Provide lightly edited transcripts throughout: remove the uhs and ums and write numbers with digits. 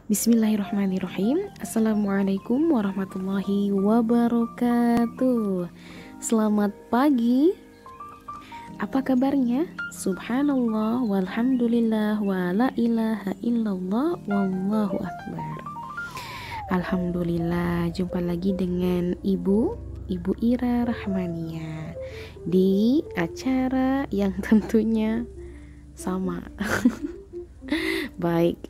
Bismillahirrahmanirrahim. Assalamualaikum warahmatullahi wabarakatuh. Selamat pagi. Apa kabarnya? Subhanallah walhamdulillah wa la ilaha illallah wallahu akbar. Alhamdulillah, jumpa lagi dengan Ibu Ira Rahmania di acara yang tentunya sama. Baik,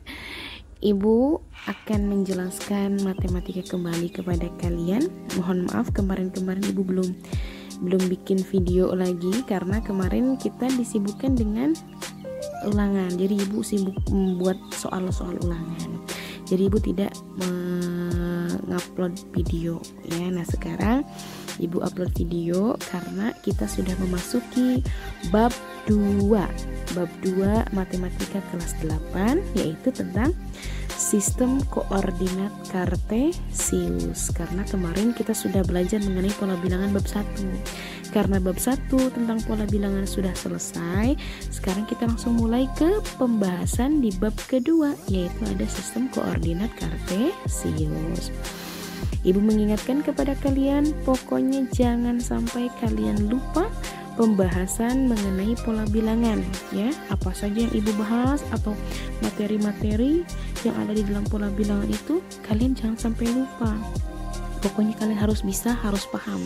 Ibu akan menjelaskan matematika kembali kepada kalian. Mohon maaf kemarin Ibu belum bikin video lagi karena kemarin kita disibukkan dengan ulangan. Jadi Ibu sibuk membuat soal-soal ulangan. Jadi Ibu tidak mengupload video ya. Nah, sekarang Ibu upload video karena kita sudah memasuki bab 2 matematika kelas 8, yaitu tentang sistem koordinat kartesius. Karena kemarin kita sudah belajar mengenai pola bilangan bab 1. Karena bab 1 tentang pola bilangan sudah selesai, sekarang kita langsung mulai ke pembahasan di bab kedua, yaitu ada sistem koordinat kartesius. Ibu mengingatkan kepada kalian, pokoknya jangan sampai kalian lupa pembahasan mengenai pola bilangan ya. Apa saja yang Ibu bahas atau materi-materi yang ada di dalam pola bilangan itu, kalian jangan sampai lupa. Pokoknya kalian harus bisa, harus paham.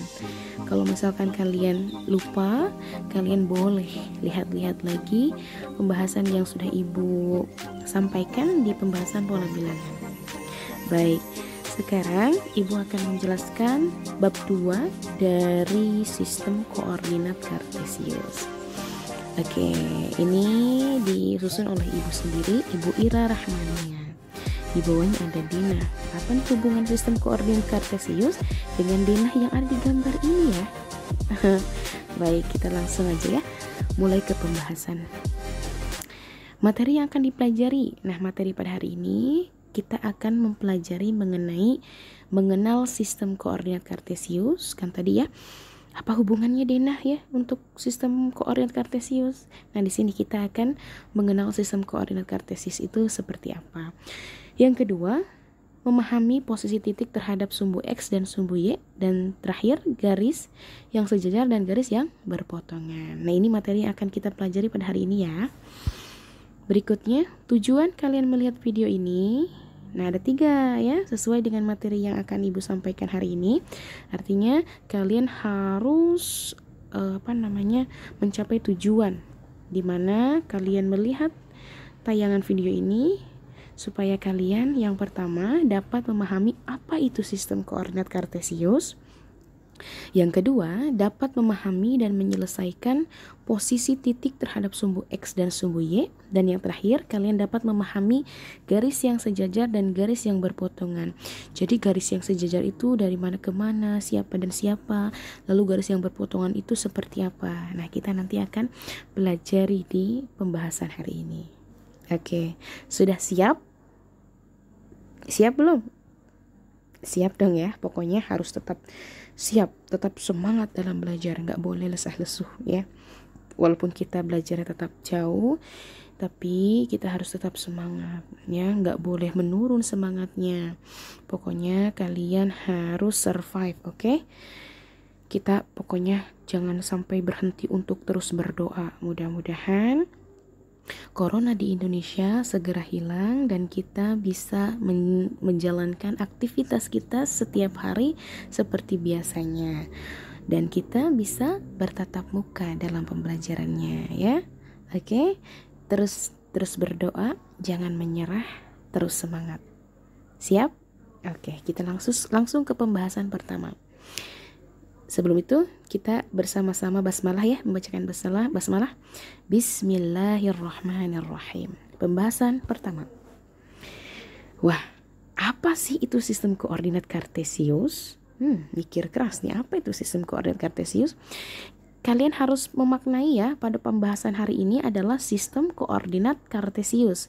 Kalau misalkan kalian lupa, kalian boleh lihat-lihat lagi pembahasan yang sudah Ibu sampaikan di pembahasan pola bilangan. Baik, sekarang Ibu akan menjelaskan bab 2 dari sistem koordinat kartesius. Oke, ini disusun oleh Ibu sendiri, Ibu Ira Rahmania. Di bawahnya ada denah. Apa nih hubungan sistem koordinat kartesius dengan denah yang ada di gambar ini ya? Baik, kita langsung aja ya, mulai ke pembahasan. Materi yang akan dipelajari. Nah, materi pada hari ini kita akan mempelajari mengenal sistem koordinat kartesius. Kan tadi ya, apa hubungannya denah ya untuk sistem koordinat kartesius. Nah, di sini kita akan mengenal sistem koordinat kartesius itu seperti apa. Yang kedua, memahami posisi titik terhadap sumbu X dan sumbu Y, dan terakhir garis yang sejajar dan garis yang berpotongan. Nah, ini materi yang akan kita pelajari pada hari ini ya. Berikutnya, tujuan kalian melihat video ini. Nah, ada 3 ya, sesuai dengan materi yang akan Ibu sampaikan hari ini. Artinya kalian harus mencapai tujuan, dimana kalian melihat tayangan video ini supaya kalian yang pertama dapat memahami apa itu sistem koordinat kartesius. Yang kedua, dapat memahami dan menyelesaikan posisi titik terhadap sumbu X dan sumbu Y. Dan yang terakhir, kalian dapat memahami garis yang sejajar dan garis yang berpotongan. Jadi garis yang sejajar itu dari mana ke mana, siapa dan siapa. Lalu garis yang berpotongan itu seperti apa. Nah, kita nanti akan pelajari di pembahasan hari ini. Oke, sudah siap? Siap belum? Siap dong ya, pokoknya harus tetap siap, tetap semangat dalam belajar, nggak boleh lesah lesuh ya. Walaupun kita belajarnya tetap jauh, tapi kita harus tetap semangat ya, nggak boleh menurun semangatnya. Pokoknya kalian harus survive, oke? Kita pokoknya jangan sampai berhenti untuk terus berdoa. Mudah-mudahan Corona di Indonesia segera hilang dan kita bisa menjalankan aktivitas kita setiap hari seperti biasanya, dan kita bisa bertatap muka dalam pembelajarannya ya. Oke, terus berdoa, jangan menyerah, terus semangat. Siap? Oke, kita langsung ke pembahasan pertama. Sebelum itu, kita bersama-sama basmalah ya, membacakan basmalah. Bismillahirrahmanirrahim. Pembahasan pertama. Wah, apa sih itu sistem koordinat kartesius? Mikir keras nih, apa itu sistem koordinat kartesius? Kalian harus memaknai ya, pada pembahasan hari ini adalah sistem koordinat kartesius.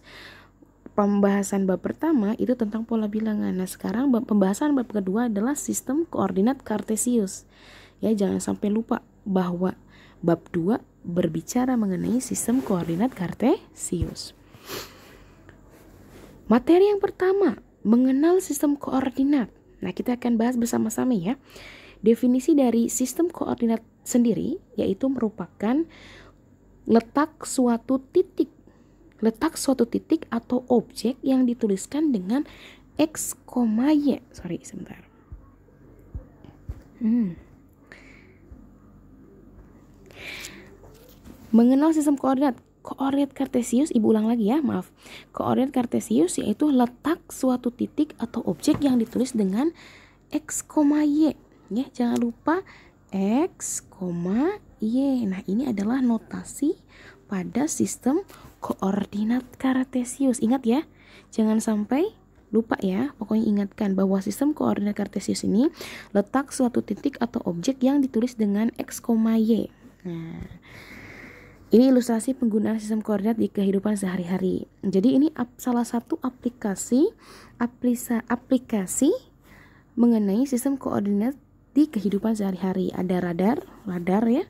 Pembahasan bab pertama itu tentang pola bilangan. Nah, sekarang pembahasan bab kedua adalah sistem koordinat kartesius. Ya, jangan sampai lupa bahwa bab 2 berbicara mengenai sistem koordinat kartesius. Materi yang pertama, mengenal sistem koordinat. Nah, kita akan bahas bersama-sama ya. Definisi dari sistem koordinat sendiri yaitu merupakan letak suatu titik atau objek yang dituliskan dengan X, Y. Sorry, sebentar. Mengenal sistem koordinat. Koordinat kartesius, ibu ulang lagi ya, maaf. Koordinat kartesius yaitu letak suatu titik atau objek yang ditulis dengan X, Y. Ya, jangan lupa X, Y. Nah, ini adalah notasi pada sistem koordinat kartesius. Ingat ya, jangan sampai lupa ya. Pokoknya ingatkan bahwa sistem koordinat kartesius ini letak suatu titik atau objek yang ditulis dengan X, Y. Nah, ini ilustrasi penggunaan sistem koordinat di kehidupan sehari-hari. Jadi ini salah satu aplikasi mengenai sistem koordinat di kehidupan sehari-hari. Ada radar ya.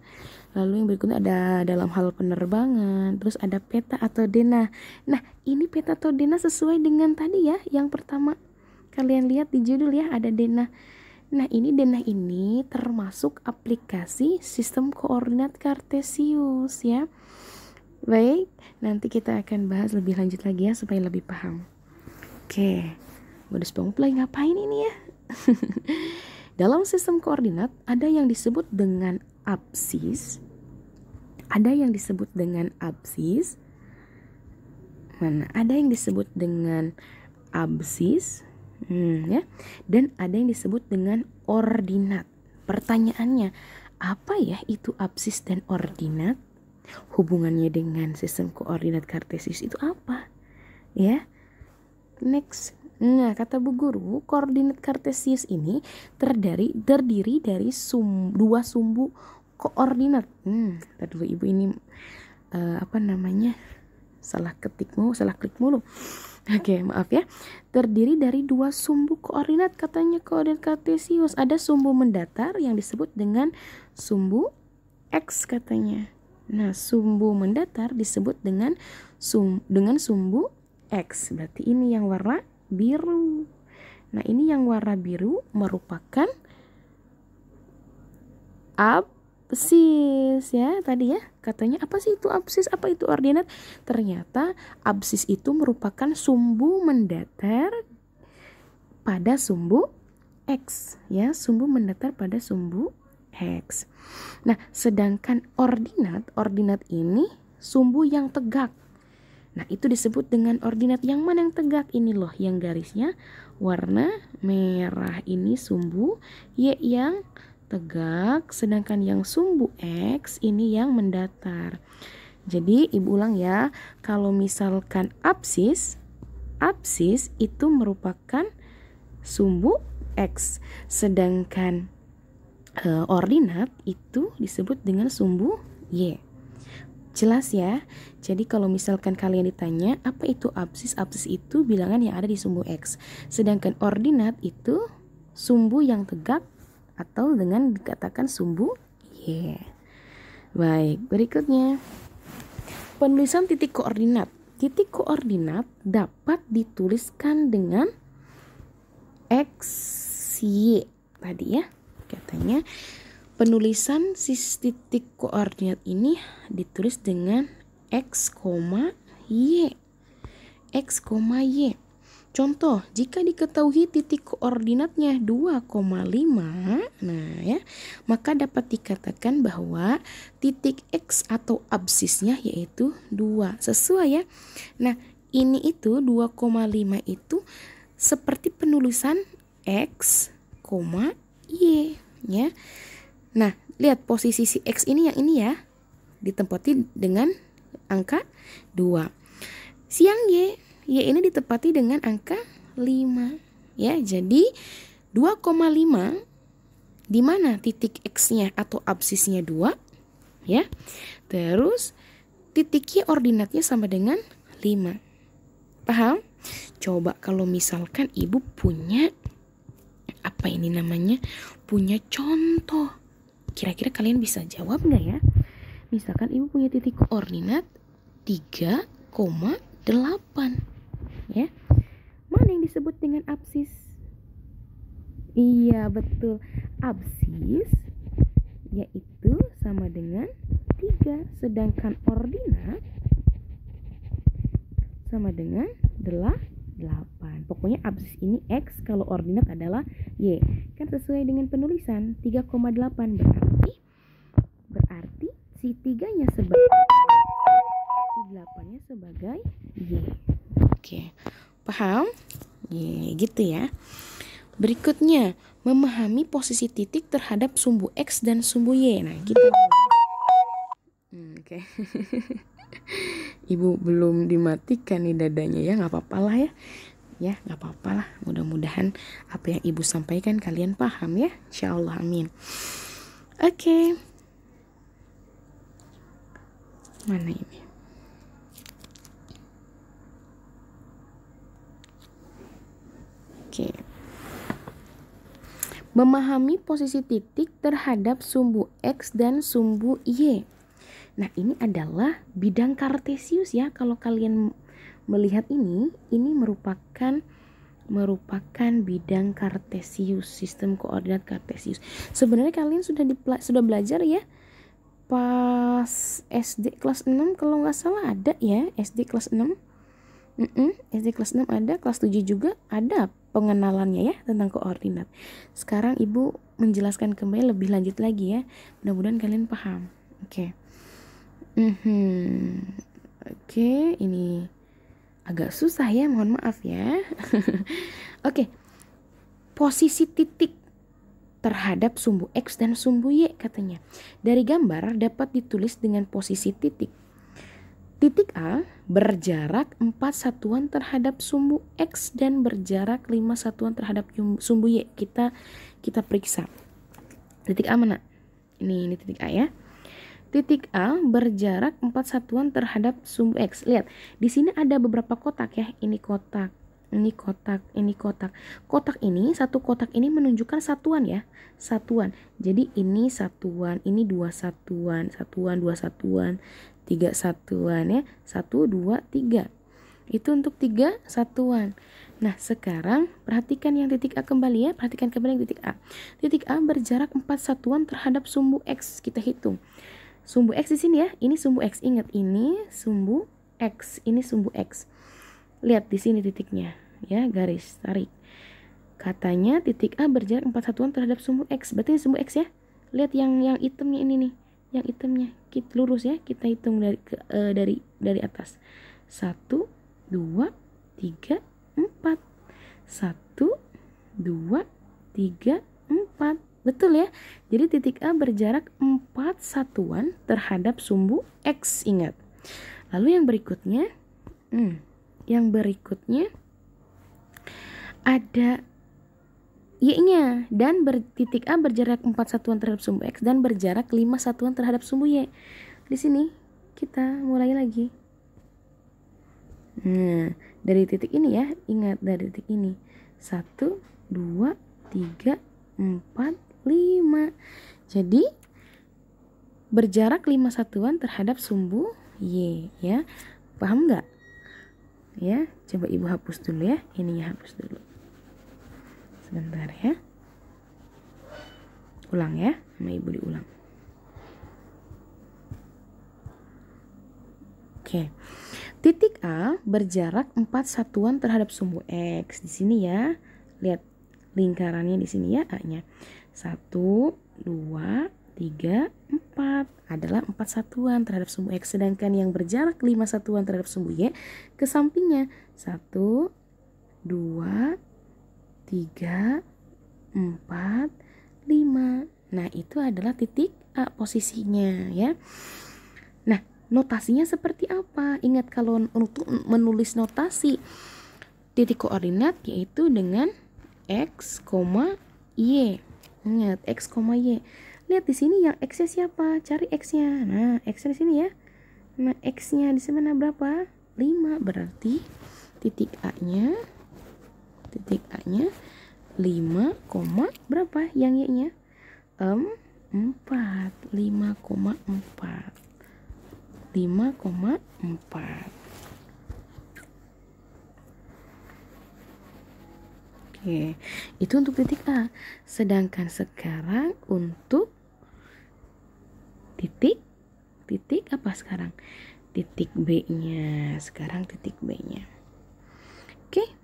Lalu yang berikutnya ada dalam hal penerbangan, terus ada peta atau denah. Nah, ini peta atau denah sesuai dengan tadi ya, yang pertama. Kalian lihat di judul ya, ada denah. Nah, ini denah ini termasuk aplikasi sistem koordinat kartesius ya. Baik, nanti kita akan bahas lebih lanjut lagi ya supaya lebih paham. Oke, modus pengumpul ngapain ini ya? Dalam sistem koordinat ada yang disebut dengan absis, ada yang disebut dengan absis, ada yang disebut dengan absis, ya, dan ada yang disebut dengan ordinat. Pertanyaannya, apa ya itu absis dan ordinat? Hubungannya dengan sistem koordinat kartesius itu apa? Ya, next. Nah, kata Bu Guru, koordinat kartesius ini terdiri dari dua sumbu koordinat. Tadi dulu Ibu ini salah klik mulu. Oke, maaf ya. Terdiri dari dua sumbu koordinat, katanya koordinat kartesius. Ada sumbu mendatar yang disebut dengan sumbu X katanya. Nah, sumbu mendatar disebut dengan sumbu X. Berarti ini yang warna biru. Nah, ini yang warna biru merupakan absis ya tadi ya. Katanya apa sih itu absis, apa itu ordinat? Ternyata absis itu merupakan sumbu mendatar pada sumbu X ya, sumbu mendatar pada sumbu X. Nah, sedangkan ordinat ini sumbu yang tegak. Nah, itu disebut dengan ordinat. Yang mana yang tegak? Ini loh yang garisnya warna merah, ini sumbu Y yang tegak, sedangkan yang sumbu X ini yang mendatar. Jadi Ibu ulang ya, kalau misalkan absis itu merupakan sumbu X, sedangkan ordinat itu disebut dengan sumbu Y. Jelas ya? Jadi kalau misalkan kalian ditanya apa itu absis, absis itu bilangan yang ada di sumbu X, sedangkan ordinat itu sumbu yang tegak atau dengan dikatakan sumbu Y. Baik, berikutnya penulisan titik koordinat. Titik koordinat dapat dituliskan dengan X, Y tadi ya. Katanya penulisan titik koordinat ini ditulis dengan X, Y. X, Y. Contoh, jika diketahui titik koordinatnya 2,5, nah ya, maka dapat dikatakan bahwa titik X atau absisnya yaitu 2. Sesuai ya. Nah, ini itu 2,5 itu seperti penulisan X, Y ya. Nah, lihat posisi si X ini yang ini ya, ditempati dengan angka 2. Si yang Y ini ditempati dengan angka 5 ya. Jadi 2,5 di mana titik X-nya atau absisnya 2 ya. Terus titik Y ordinatnya sama dengan 5. Paham? Coba kalau misalkan Ibu punya punya contoh, kira-kira kalian bisa jawab nggak ya? Misalkan Ibu punya titik koordinat 3,8 ya. yang disebut dengan absis? Iya, betul. Absis yaitu sama dengan 3, sedangkan ordinat sama dengan 8. Pokoknya absis ini X, kalau ordinat adalah Y. Kan sesuai dengan penulisan 3,8, berarti si 3-nya sebagai si 8-nya sebagai Y. Oke, paham? Y, gitu ya. Berikutnya, memahami posisi titik terhadap sumbu X dan sumbu Y. Nah, gitu. Oke. Ibu belum dimatikan nih dadanya ya, nggak apa-apa lah ya. Ya, nggak apa-apa lah. Mudah-mudahan apa yang ibu sampaikan kalian paham ya. Insyaallah, amin. Oke. Mana ini? Oke. Memahami posisi titik terhadap sumbu X dan sumbu Y. Nah, ini adalah bidang kartesius ya. Kalau kalian melihat ini merupakan bidang kartesius, sistem koordinat kartesius. Sebenarnya kalian sudah belajar ya pas SD kelas 6 kalau nggak salah ada ya, SD kelas 6. SD kelas 6 ada, kelas 7 juga ada pengenalannya ya tentang koordinat. Sekarang ibu menjelaskan kembali lebih lanjut lagi ya. Mudah-mudahan kalian paham. Oke. Oke, ini agak susah ya, mohon maaf ya. Oke. Posisi titik terhadap sumbu X dan sumbu Y katanya. Dari gambar dapat ditulis dengan posisi titik. Titik A berjarak 4 satuan terhadap sumbu X dan berjarak 5 satuan terhadap sumbu Y. Kita periksa. Titik A mana? Ini titik A ya. Titik A berjarak 4 satuan terhadap sumbu X. Lihat, di sini ada beberapa kotak ya. Ini kotak, ini kotak, ini kotak. Kotak ini, satu kotak ini menunjukkan satuan ya. Satuan. Jadi ini satuan, ini 2 satuan, 2 satuan, 3 satuan ya. 1, 2, 3. Itu untuk 3 satuan. Nah, sekarang perhatikan yang titik A kembali ya. Perhatikan kembali yang titik A. Titik A berjarak 4 satuan terhadap sumbu X. Kita hitung. Sumbu X di sini ya. Ini sumbu X. Ingat, ini sumbu X. Ini sumbu X. Lihat di sini titiknya ya, garis tarik. Katanya titik A berjarak 4 satuan terhadap sumbu X. Berarti ini sumbu X ya. Lihat yang hitamnya ini nih. Yang hitamnya kita lurus ya. Kita hitung dari atas. 1, 2, 3, 4. 1, 2, 3, 4. Betul ya. Jadi titik A berjarak 4 satuan terhadap sumbu X, ingat. Lalu yang berikutnya ada Y-nya, dan titik A berjarak 4 satuan terhadap sumbu X dan berjarak 5 satuan terhadap sumbu Y. Di sini kita mulai lagi. Nah, dari titik ini ya, ingat dari titik ini. 1, 2, 3, 4, 5. Jadi berjarak 5 satuan terhadap sumbu Y ya. Paham nggak? Ya, coba ibu hapus dulu ya. Ininya hapus dulu. Sebentar ya. Ulang ya, sama ibu diulang. Oke. Titik A berjarak 4 satuan terhadap sumbu X. Di sini ya. Lihat lingkarannya di sini ya, A-nya. 1, 2, 3, 4 adalah 4 satuan terhadap sumbu X, sedangkan yang berjarak 5 satuan terhadap sumbu Y ke sampingnya. 1, 2, 3, 4, 5. Nah, itu adalah titik A posisinya ya. Nah, notasinya seperti apa? Ingat, kalau untuk menulis notasi titik koordinat yaitu dengan X, Y. Ingat, X, Y. Lihat di sini yang X-nya siapa? Cari X-nya. Nah, X-nya di sini ya. Nah, X-nya di sana berapa? 5. Berarti titik A-nya 5, berapa yang Y-nya? 4. 5,4. 5,4. Oke, itu untuk titik A. Sedangkan sekarang untuk titik apa sekarang? Titik B-nya. Sekarang titik B-nya. Oke.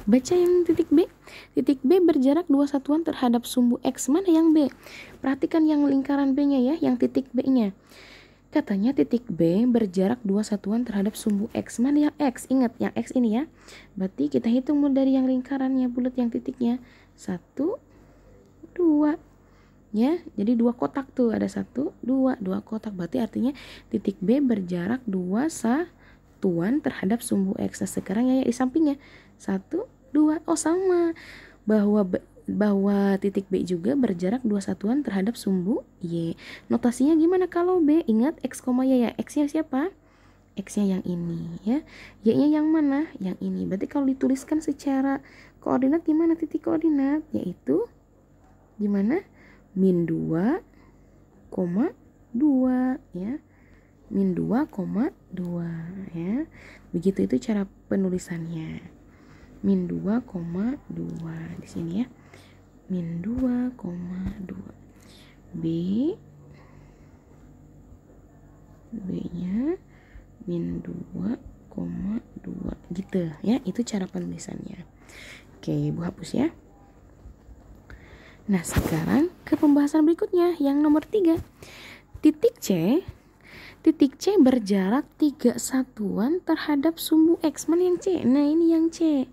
Baca yang titik B. Titik B berjarak 2 satuan terhadap sumbu X. Mana yang B? Perhatikan yang lingkaran B-nya ya, yang titik B-nya. Katanya titik B berjarak 2 satuan terhadap sumbu X. Mana yang X? Ingat yang X ini ya. Berarti kita hitung mulai dari yang lingkarannya, bulat yang titiknya. 1, 2. Ya, jadi 2 kotak tuh. Ada 1, 2 kotak. Berarti artinya titik B berjarak 2 satuan terhadap sumbu X. Nah, sekarang ya di sampingnya. 1, 2. Oh, sama. Bahwa titik B juga berjarak 2 satuan terhadap sumbu Y. Notasinya gimana kalau B? Ingat X, Y ya. X-nya siapa? X-nya yang ini ya. Y-nya yang mana? Yang ini. Berarti kalau dituliskan secara koordinat gimana titik koordinat? Yaitu gimana? Min 2, 2 ya. Min 2, 2 ya. Begitu itu cara penulisannya. Min 2, 2 di sini ya. Min 2, 2. B-nya min 2, 2 gitu ya. Itu cara penulisannya. Oke, Ibu hapus ya. Nah, sekarang ke pembahasan berikutnya yang nomor 3. Titik C berjarak 3 satuan terhadap sumbu X. Mana yang C? Nah, ini yang C.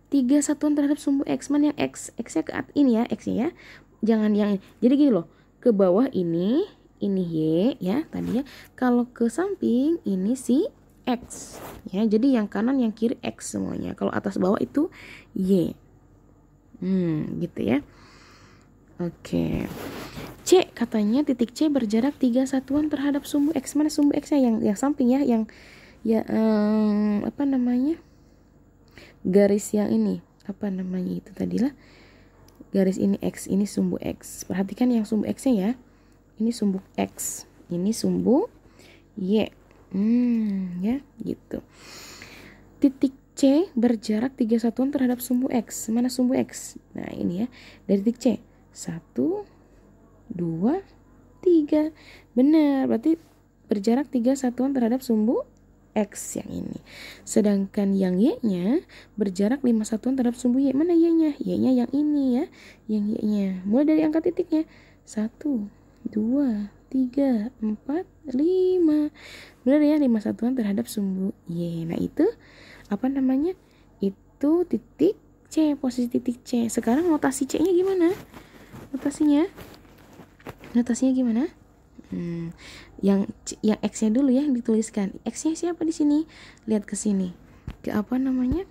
3 satuan terhadap sumbu X. Mana yang X? X-nya ke atas ini ya, X-nya ya. Jangan yang ini. Jadi gini loh, ke bawah ini Y ya tadi ya. Kalau ke samping ini si X ya. Jadi yang kanan yang kiri X semuanya. Kalau atas bawah itu Y. Gitu ya. Oke. C katanya titik C berjarak 3 satuan terhadap sumbu X. Mana sumbu X-nya? Yang samping ya, yang ya apa namanya? Garis yang ini. Apa namanya itu tadilah? Garis ini X, ini sumbu X. Perhatikan yang sumbu X-nya ya. Ini sumbu X, ini sumbu Y. Ya, gitu. Titik C berjarak 3 satuan terhadap sumbu X. Mana sumbu X? Nah, ini ya. Dari titik C. 1, 2, 3. Benar, berarti berjarak 3 satuan terhadap sumbu X yang ini. Sedangkan yang Y-nya berjarak 5 satuan terhadap sumbu Y. Mana Y-nya? Y-nya yang ini ya. Yang Y-nya. Mulai dari angka titiknya. 1, 2, 3, 4, 5. Benar ya, 5 satuan terhadap sumbu Y. Nah, itu apa namanya? Itu titik C, posisi titik C. Sekarang notasi C-nya gimana? Notasinya gimana? Yang X-nya dulu ya dituliskan. X-nya siapa di sini? Lihat ke sini. Ke apa namanya?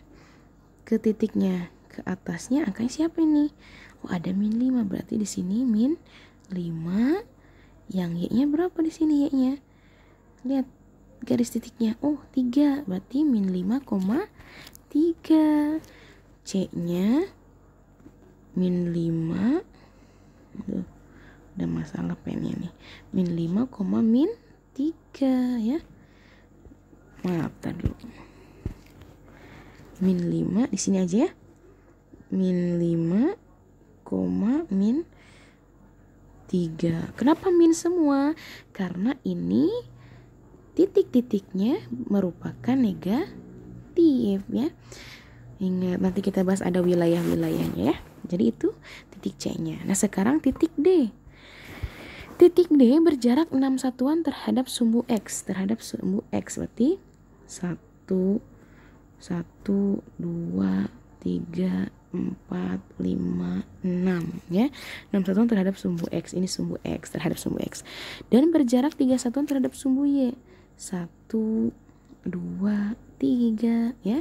Ke titiknya, ke atasnya angkanya siapa ini? Oh, ada min 5. Berarti di sini min 5. Yang Y-nya berapa di sini Y-nya? Lihat garis titiknya. Oh, 3. Berarti min 5,3. C-nya min 5. Aduh, ada masalah pennya nih. Min 5, min 3 ya. Maaf, tar dulu. Min 5 di sini aja ya. Min 5, min 3. Kenapa min semua? Karena ini titik-titiknya merupakan negatif ya. Ingat, nanti kita bahas ada wilayah-wilayahnya ya. Jadi itu titik C-nya. Nah, sekarang titik D. Titik D berjarak 6 satuan terhadap sumbu X. Terhadap sumbu X berarti 1, 2, 3, 4, 5, 6 ya. 6 satuan terhadap sumbu X. Ini sumbu X, terhadap sumbu X. Dan berjarak 3 satuan terhadap sumbu Y. 1, 2, 3 ya.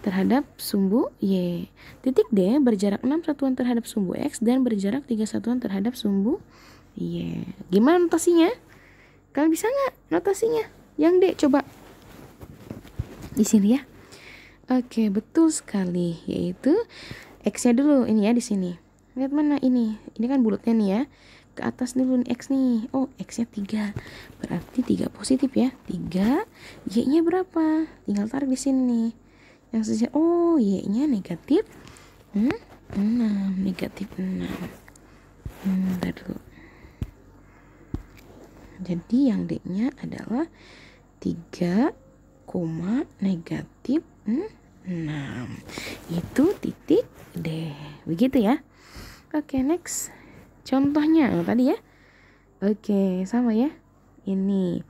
Terhadap sumbu Y. Titik D berjarak 6 satuan terhadap sumbu X dan berjarak 3 satuan terhadap sumbu Y. Gimana notasinya? Kalian bisa nggak notasinya? Yang D coba. Di sini ya. Oke, betul sekali, yaitu X-nya dulu ini ya di sini. Lihat mana ini? Ini kan bulatnya nih ya. Ke atas dulu nih X nih. Oh, X-nya 3. Berarti 3 positif ya. 3. Y-nya berapa? Tinggal tarik di sini nih. Yang sisiran, oh Y-nya negatif 6, negatif 6. Bentar dulu. Jadi yang D-nya adalah 3, negatif 6. Itu titik D. Begitu ya. Oke, next. Contohnya tadi ya. Oke, sama ya. Ini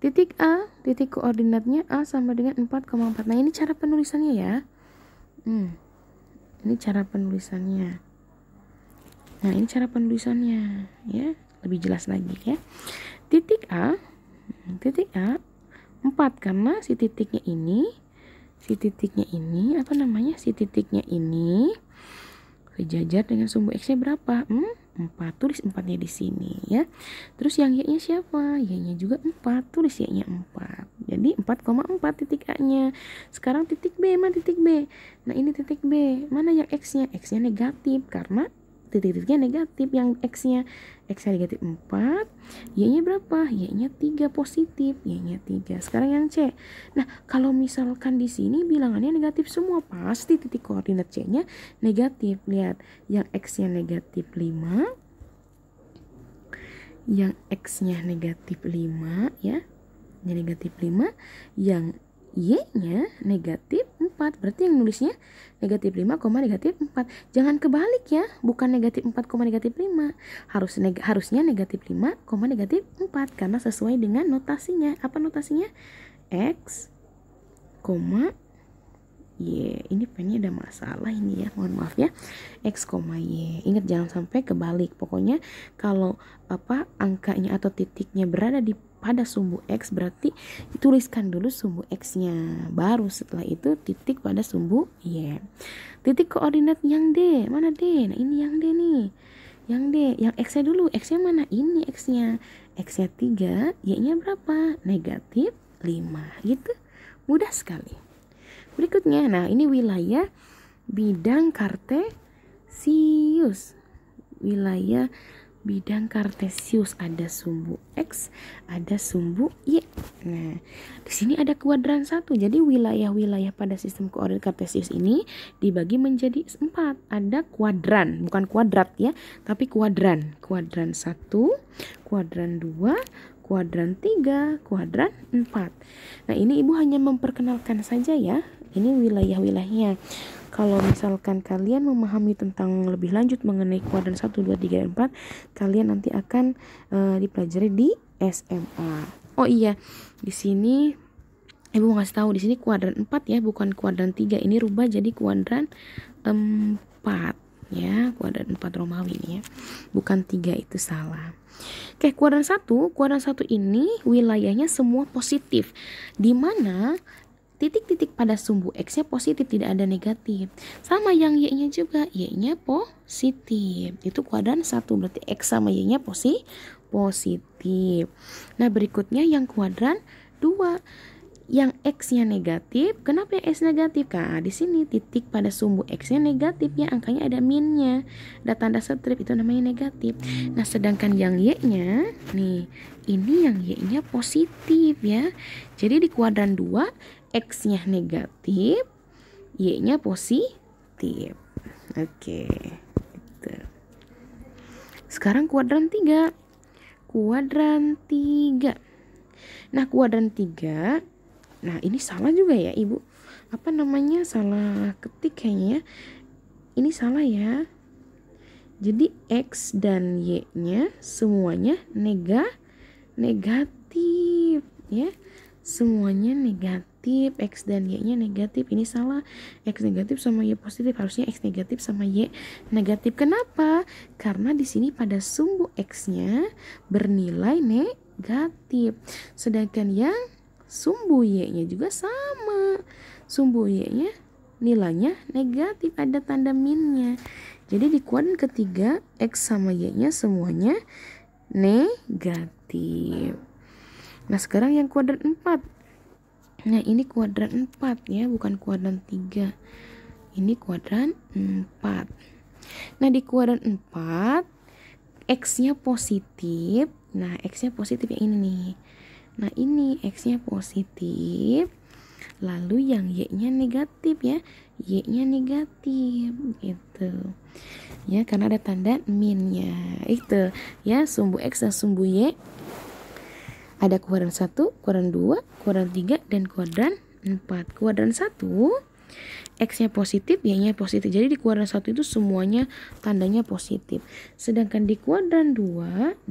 titik A, titik koordinatnya A sama dengan 4,4. Nah, ini cara penulisannya ya. Ini cara penulisannya. Nah, ini cara penulisannya ya. Lebih jelas lagi ya. Titik A 4 karena si titiknya ini apa namanya? Si titiknya ini sejajar dengan sumbu X-nya berapa? 4. Tulis 4-nya di sini ya. Terus yang Y-nya siapa? Y-nya juga 4. Tulis Y-nya 4. Jadi 4,4 titik A-nya. Sekarang titik B, mana titik B? Nah, ini titik B. Mana yang X-nya? X-nya negatif karena titik-titiknya negatif. Yang X-nya negatif 4, Y-nya berapa? Y-nya 3 positif. Y-nya 3. Sekarang yang C. Nah, kalau misalkan di sini bilangannya negatif semua, pasti titik koordinat C-nya negatif. Lihat, yang X-nya negatif 5, yang X-nya negatif 5 ya. Yang negatif 5, yang Y-nya negatif 4. Berarti yang nulisnya negatif 5, negatif 4. Jangan kebalik ya. Bukan negatif 4, negatif 5. Harusnya negatif 5, negatif 4. Karena sesuai dengan notasinya. Apa notasinya? X, Y. Ini pennya ada masalah ini ya. Mohon maaf ya. X, Y. Ingat jangan sampai kebalik. Pokoknya kalau angkanya atau titiknya berada pada sumbu X, berarti tuliskan dulu sumbu X-nya, baru setelah itu titik pada sumbu Y. Titik koordinat yang D, mana D? Nah, ini yang D nih. Yang D, yang X-nya dulu. X-nya mana? Ini X-nya. X-nya 3, Y-nya berapa? Negatif 5. Gitu. Mudah sekali. Berikutnya, nah ini wilayah bidang kartesius. Wilayah bidang kartesius, ada sumbu X, ada sumbu Y. Nah, di sini ada kuadran 1. Jadi wilayah-wilayah pada sistem koordinat kartesius ini dibagi menjadi 4. Ada kuadran, bukan kuadrat ya, tapi kuadran. Kuadran 1, kuadran 2, kuadran 3, kuadran 4. Nah, ini Ibu hanya memperkenalkan saja ya. Ini wilayah-wilayahnya. Kalau misalkan kalian memahami tentang lebih lanjut mengenai kuadran 1, 2, 3, dan 4, kalian nanti akan dipelajari di SMA. Oh iya, di sini Ibu ngasih tahu, di sini kuadran 4 ya, bukan kuadran 3. Ini rubah jadi kuadran 4 ya, kuadran 4 Romawi ini ya. Bukan 3, itu salah. Oke, kuadran 1 ini wilayahnya semua positif. Di mana titik-titik pada sumbu X-nya positif, tidak ada negatif. Sama yang Y-nya juga, Y-nya positif. Itu kuadran 1, berarti X sama Y-nya positif. Nah, berikutnya yang kuadran 2. Yang X-nya negatif. Kenapa yang X negatif? Nah, di sini titik pada sumbu X-nya negatif ya, angkanya ada minnya. Ada tanda strip, itu namanya negatif. Nah, sedangkan yang Y-nya nih, ini yang Y-nya positif ya. Jadi di kuadran 2 X-nya negatif, Y-nya positif. Oke, gitu. Sekarang kuadran 3. Kuadran 3. Nah, kuadran 3. Nah, ini salah juga ya, Ibu. Apa namanya? Salah ketik kayaknya ya. Ini salah ya. Jadi X dan Y-nya semuanya negatif ya. Semuanya negatif, X dan Y-nya negatif. Ini salah. X negatif sama Y positif, harusnya X negatif sama Y negatif. Kenapa? Karena di sini pada sumbu X-nya bernilai negatif. Sedangkan yang sumbu Y-nya juga sama. Sumbu Y-nya nilainya negatif, ada tanda minnya. Jadi di kuadran ketiga X sama Y-nya semuanya negatif. Nah, sekarang yang kuadran 4. Nah, ini kuadran 4 ya, bukan kuadran 3. Ini kuadran 4. Nah, di kuadran 4 X-nya positif. Nah, X-nya positif yang ini nih. Nah, ini X-nya positif. lalu yang Y-nya negatif ya, Y-nya negatif gitu ya, karena ada tanda minnya itu ya. Sumbu X dan sumbu Y ada kuadran 1, kuadran 2, kuadran 3, dan kuadran 4. Kuadran 1 X-nya positif, Y-nya positif. Jadi di kuadran 1 itu semuanya tandanya positif. Sedangkan di kuadran 2,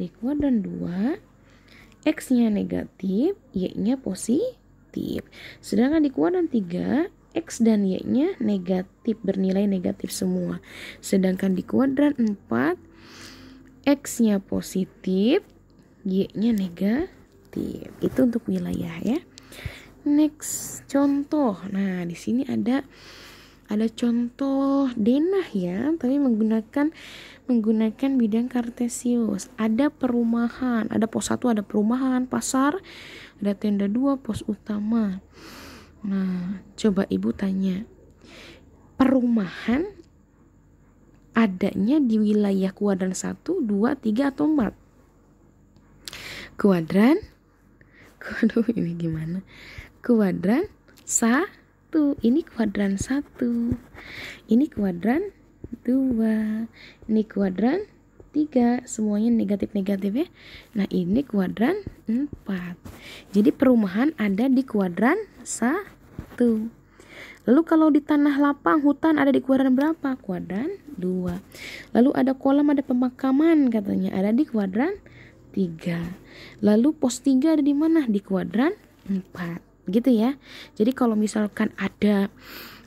X-nya negatif, Y-nya positif. Sedangkan di kuadran 3, X dan Y-nya negatif, bernilai negatif semua. Sedangkan di kuadran 4, X-nya positif, Y-nya negatif. Itu untuk wilayah ya. Next, contoh. Nah, di sini ada contoh denah ya, tapi menggunakan bidang kartesius. Ada perumahan, ada pos 1 ada perumahan, pasar, ada tenda 2, pos utama. Nah, coba ibu tanya, perumahan adanya di wilayah kuadran 1, 2, 3 atau 4? Kuadran, aduh ini gimana? Kuadran 1, ini kuadran 1, ini kuadran 2, ini kuadran 3, semuanya negatif-negatif ya. Nah, ini kuadran 4. Jadi perumahan ada di kuadran 1. Lalu kalau di tanah lapang, hutan ada di kuadran berapa? Kuadran 2. Lalu ada kolam, ada pemakaman katanya, ada di kuadran 3. Lalu pos 3 ada di mana? Di kuadran 4. Gitu ya. Jadi kalau misalkan ada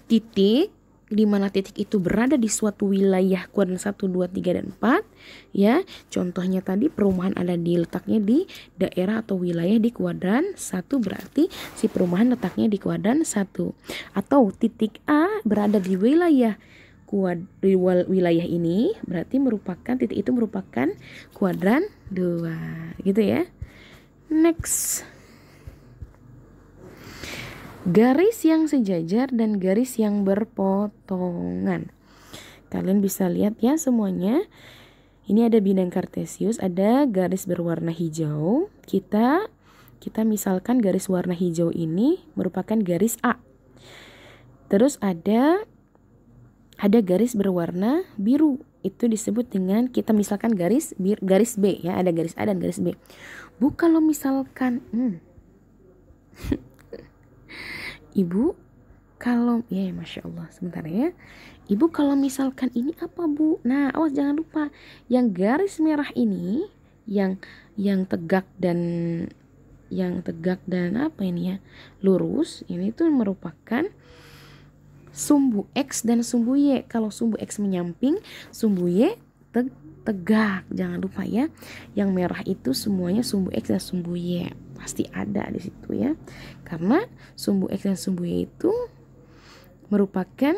titik di mana titik itu berada di suatu wilayah kuadran 1, 2, 3, dan 4 ya. Contohnya tadi perumahan ada di letaknya di daerah atau wilayah di kuadran 1, berarti si perumahan letaknya di kuadran 1. Atau titik A berada di wilayah ini, berarti titik itu merupakan kuadran 2 gitu ya. Next, garis yang sejajar dan garis yang berpotongan. Kalian bisa lihat ya semuanya. Ini ada bidang kartesius, ada garis berwarna hijau. Kita misalkan garis warna hijau ini merupakan garis A. Terus ada garis berwarna biru, itu disebut dengan, kita misalkan garis B ya, ada garis A dan garis B. Bu, kalau misalkan Ibu kalau ya Masya Allah sebentar ya. Ibu kalau misalkan ini apa Bu? Nah, awas jangan lupa yang garis merah ini, yang tegak dan apa ini ya, lurus, ini tuh merupakan sumbu X dan sumbu Y. Kalau sumbu X menyamping, sumbu Y tegak. Jangan lupa ya. Yang merah itu semuanya sumbu X dan sumbu Y. Pasti ada di situ ya. Karena sumbu X dan sumbu Y itu merupakan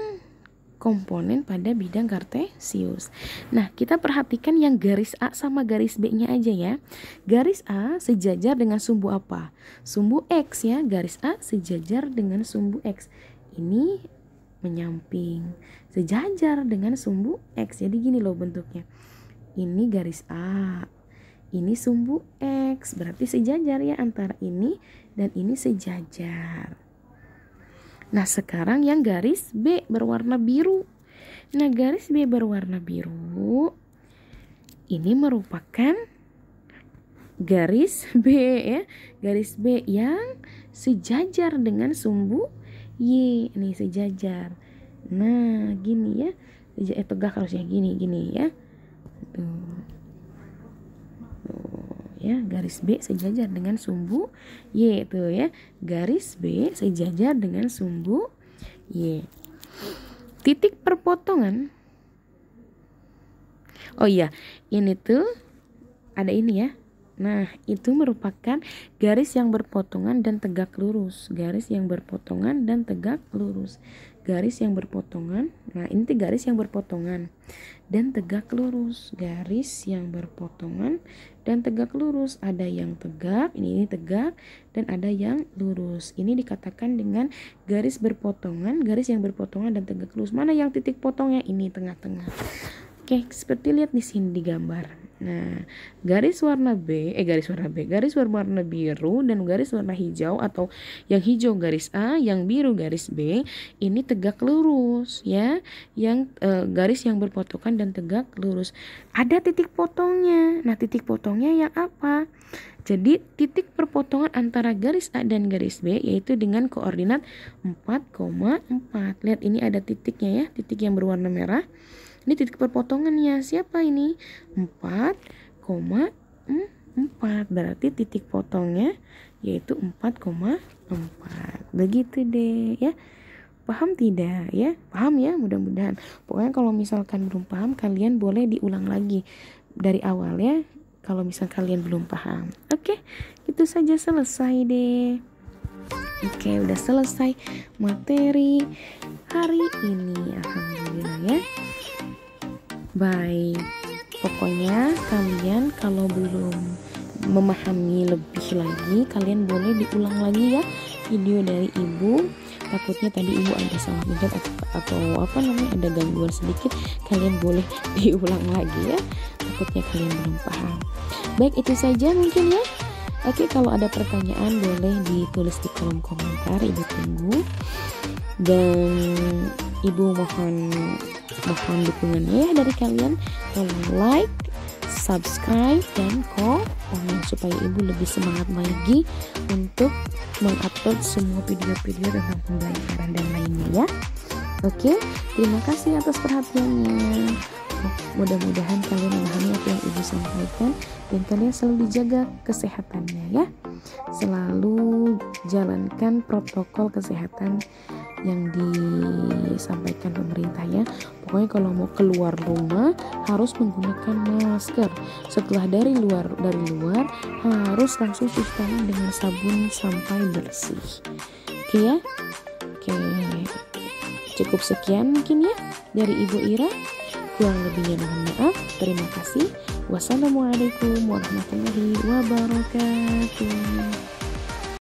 komponen pada bidang kartesius. Nah, kita perhatikan yang garis A sama garis B-nya aja ya. Garis A sejajar dengan sumbu apa? Sumbu X ya. Garis A sejajar dengan sumbu X. Ini menyamping, sejajar dengan sumbu X. Jadi gini loh bentuknya. Ini garis A, ini sumbu X, berarti sejajar ya, antara ini dan ini sejajar. Nah, sekarang yang garis B berwarna biru. Nah, garis B berwarna biru ini merupakan garis B ya, garis B yang sejajar dengan sumbu Y. Nih sejajar. Nah, gini ya. Tegak harusnya gini ya. Tuh, ya, garis B sejajar dengan sumbu Y tuh ya. Garis B sejajar dengan sumbu Y. Titik perpotongan. Oh iya, ini tuh ada ini ya. Nah, itu merupakan garis yang berpotongan dan tegak lurus. Garis yang berpotongan dan tegak lurus. Garis yang berpotongan. Nah, ini tuh garis yang berpotongan dan tegak lurus. Garis yang berpotongan dan tegak lurus. Ada yang tegak, ini tegak, dan ada yang lurus. Ini dikatakan dengan garis berpotongan, garis yang berpotongan dan tegak lurus. Mana yang titik potongnya? Ini tengah-tengah. Oke, seperti lihat di sini di gambar. Nah, garis warna berwarna biru dan garis warna hijau atau yang hijau garis A, yang biru garis B, ini tegak lurus ya. Yang garis yang berpotongan dan tegak lurus. Ada titik potongnya. Nah, titik potongnya yang apa? Jadi titik perpotongan antara garis A dan garis B yaitu dengan koordinat 4,4. Lihat ini ada titiknya ya, titik yang berwarna merah. Ini titik perpotongannya. Siapa ini? 4,4. Berarti titik potongnya yaitu 4,4. Begitu deh ya. Paham tidak ya? Paham ya mudah-mudahan. Pokoknya kalau misalkan belum paham kalian boleh diulang lagi dari awal ya. Kalau misal kalian belum paham. Oke, itu saja selesai deh. Oke, udah selesai materi hari ini. Alhamdulillah ya. Baik, pokoknya kalian kalau belum memahami lebih lagi, kalian boleh diulang lagi ya video dari ibu. Takutnya tadi ibu ada salah pencet atau apa namanya ada gangguan sedikit, kalian boleh diulang lagi ya. Takutnya kalian belum paham. Baik, itu saja mungkin ya. Oke, kalau ada pertanyaan boleh ditulis di kolom komentar, ibu tunggu. Dan ibu mohon dukungannya ya dari kalian. Tolong like, subscribe, dan komen supaya ibu lebih semangat lagi untuk mengupload semua video-video tentang pembelajaran dan lainnya ya. Oke, terima kasih atas perhatiannya. Mudah-mudahan kalian memahami apa yang ibu sampaikan dan kalian selalu dijaga kesehatannya ya. Selalu jalankan protokol kesehatan yang disampaikan pemerintah ya. Pokoknya kalau mau keluar rumah harus menggunakan masker. Setelah dari luar harus langsung cuci tangan dengan sabun sampai bersih. Oke ya. Oke. Cukup sekian mungkin ya dari Ibu Ira. Kurang lebihnya mohon maaf. Terima kasih. Wassalamualaikum warahmatullahi wabarakatuh.